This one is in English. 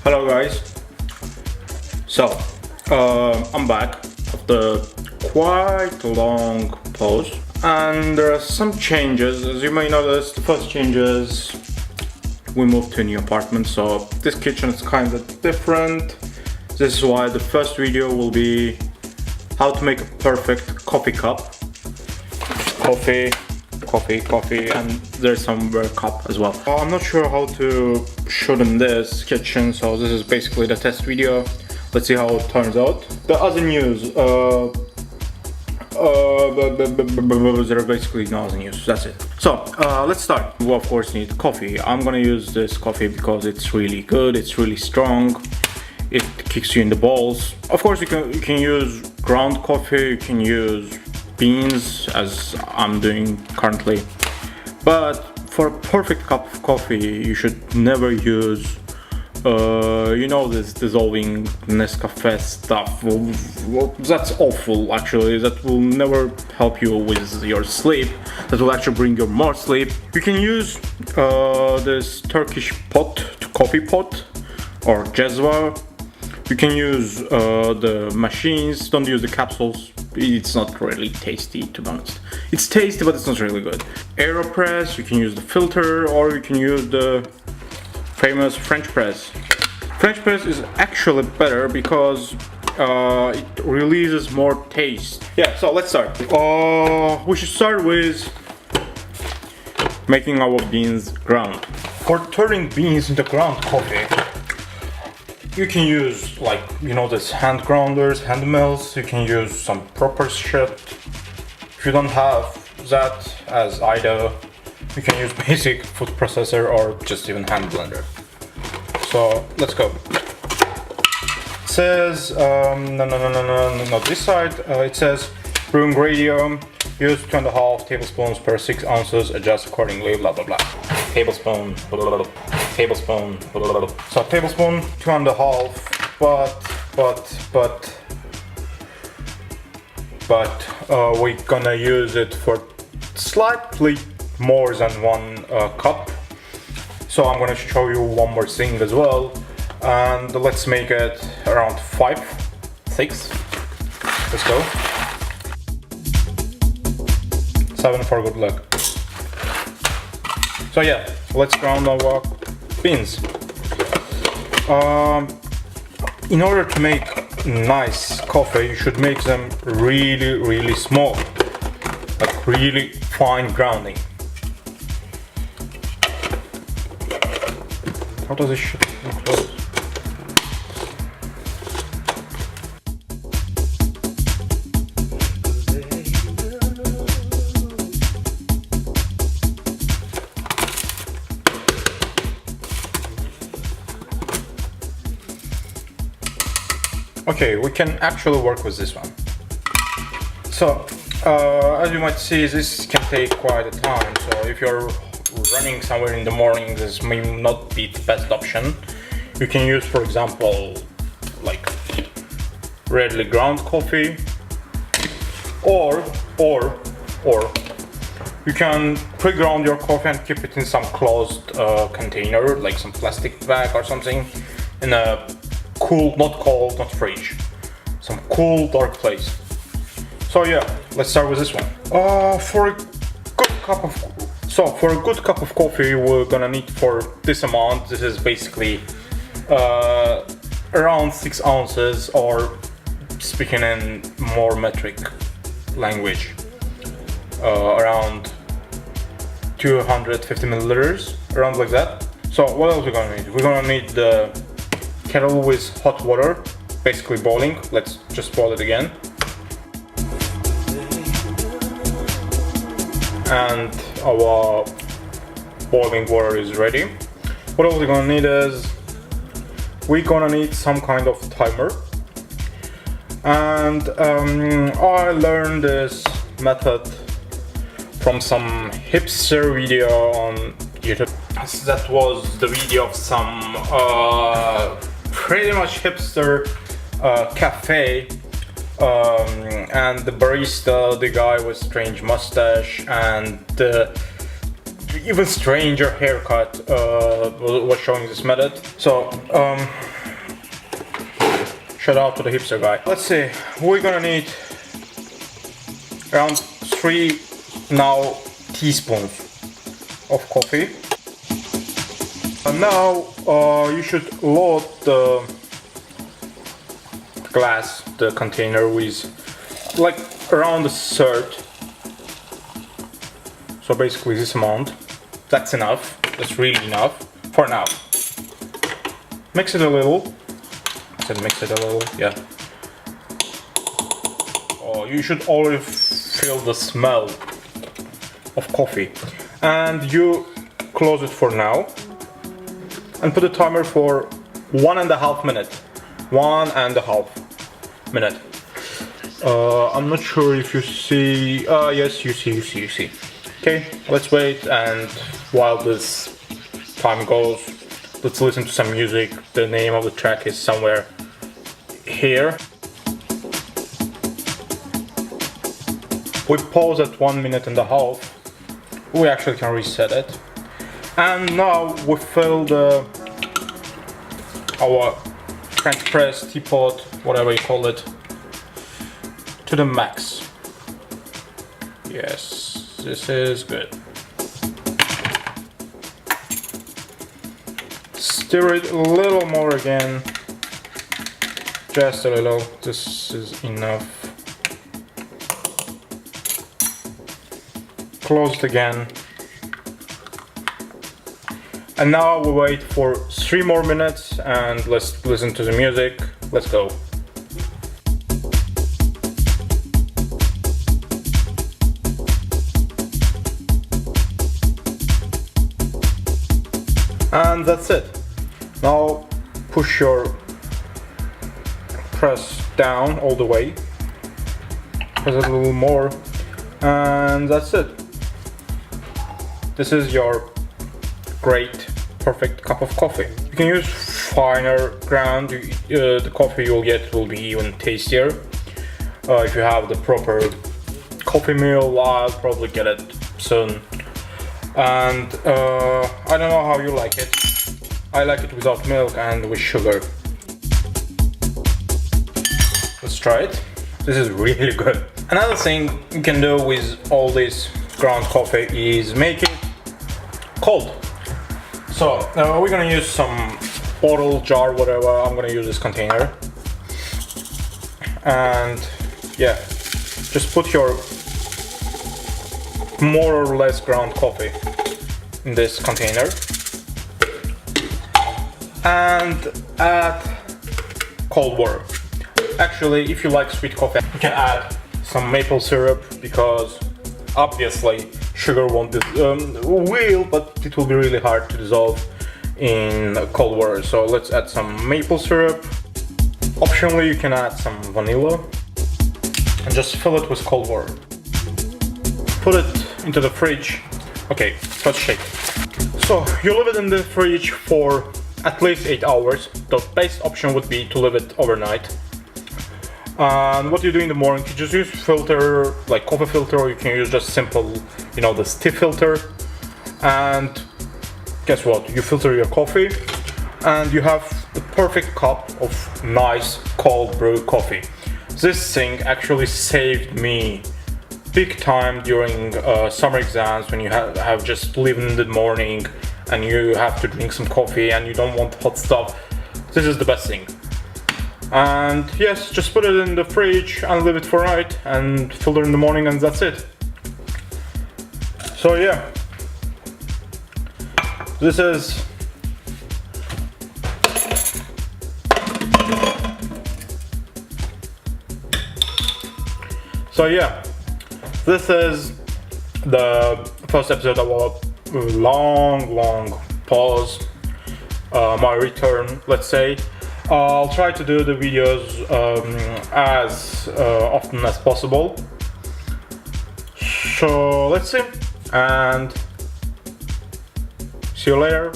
Hello guys. So I'm back after quite a long pause, and there are some changes. As you may notice, the first changes, we moved to a new apartment, so this kitchen is kind of different. This is why the first video will be how to make a perfect coffee cup. Coffee, and there's some cup as well. I'm not sure how to shoot in this kitchen, so this is basically the test video. Let's see how it turns out. The other news, there are basically no other news, that's it. So let's start. We of course need coffee. I'm gonna use this coffee because it's really good, it's really strong, it kicks you in the balls. Of course you can use ground coffee, you can use beans as I'm doing currently, but for a perfect cup of coffee you should never use this dissolving Nescafe stuff. Well, that's awful actually. That will never help you with your sleep. That will actually bring you more sleep. You can use this Turkish coffee pot or jezwa. You can use the machines. Don't use the capsules. It's not really tasty, to be honest. It's tasty, but it's not really good. AeroPress, you can use the filter, or you can use the famous French press. French press is actually better because it releases more taste. Yeah, so let's start. We should start with making our beans ground. For turning beans into ground coffee, you can use this hand grinders, hand mills. You can use some proper shit. If you don't have that, as I do, you can use basic food processor or just even hand blender. So let's go. It says not this side. It says brewing radio. Use 2.5 tablespoons per 6 ounces. Adjust accordingly. Blah blah blah. Tablespoon. Blah, blah, blah. Tablespoon. Blah, blah, blah. So tablespoon 2.5. But we're gonna use it for slightly more than 1 cup. So I'm gonna show you one more thing as well, and let's make it around 5, 6. Let's go. 7 for good luck. So yeah, let's ground our beans. In order to make nice coffee, you should make them really small, like really fine grounding. How does this shit close? Okay, we can actually work with this one. So, as you might see, this can take quite a time. So if you're running somewhere in the morning, this may not be the best option. You can use, for example, like readily ground coffee, or you can pre-ground your coffee and keep it in some closed container, like some plastic bag or something, in a cool, not cold, not fridge, some cool dark place. So yeah, let's start with this one. For a good cup of coffee, we're gonna need for this amount. This is basically around 6 ounces, or speaking in more metric language, around 250 milliliters, around like that. So what else we're gonna need? We're gonna need the kettle with hot water, basically boiling. Let's just boil it again. And our boiling water is ready. What else we're gonna need is, we're gonna need some kind of timer. And I learned this method from some hipster video on YouTube. That was the video of some pretty much hipster cafe, and the barista, the guy with strange mustache and even stranger haircut, was showing this method. So Shout out to the hipster guy. Let's see, we're gonna need around 3 now teaspoons of coffee. And now you should load the glass, the container, with like around a third. So basically this amount. That's enough. That's really enough for now. Mix it a little. I said mix it a little, yeah. Oh, you should already feel the smell of coffee. And you close it for now. And put a timer for 1.5 minutes. 1.5 minutes. I'm not sure if you see. Yes, you see. Okay, let's wait, and while this time goes, let's listen to some music. The name of the track is somewhere here. We pause at 1.5 minutes. We actually can reset it. And now we fill our French press, teapot, whatever you call it, to the max. Yes, this is good. Stir it a little more again. Just a little. This is enough. Close it again. And now we wait for 3 more minutes and let's listen to the music. Let's go. And that's it. Now push your press down all the way. Press it a little more. And that's it. This is your great, perfect cup of coffee. You can use finer ground. The coffee you'll get will be even tastier. If you have the proper coffee mill, I'll probably get it soon. And I don't know how you like it. I like it without milk and with sugar. Let's try it. This is really good. Another thing you can do with all this ground coffee is make it cold. So we're gonna use some bottle, jar, whatever. I'm gonna use this container. And yeah, just put your more or less ground coffee in this container. And add cold water. Actually, if you like sweet coffee, you can add some maple syrup, because obviously sugar won't will, but it will be really hard to dissolve in cold water. So let's add some maple syrup. Optionally, you can add some vanilla and just fill it with cold water. Put it into the fridge. Okay, let's shake. So you leave it in the fridge for at least 8 hours. The best option would be to leave it overnight. And what you do in the morning, you just use filter, like coffee filter, or you can use just simple, the stiff filter. And guess what? You filter your coffee and you have the perfect cup of nice cold brew coffee. This thing actually saved me big time during summer exams, when you have just lived in the morning and you have to drink some coffee and you don't want hot stuff. This is the best thing. And yes, just put it in the fridge and leave it for night and filter in the morning, and that's it. So yeah, this is the first episode of a long pause, my return, let's say. I'll try to do the videos as often as possible. So let's see, and see you later.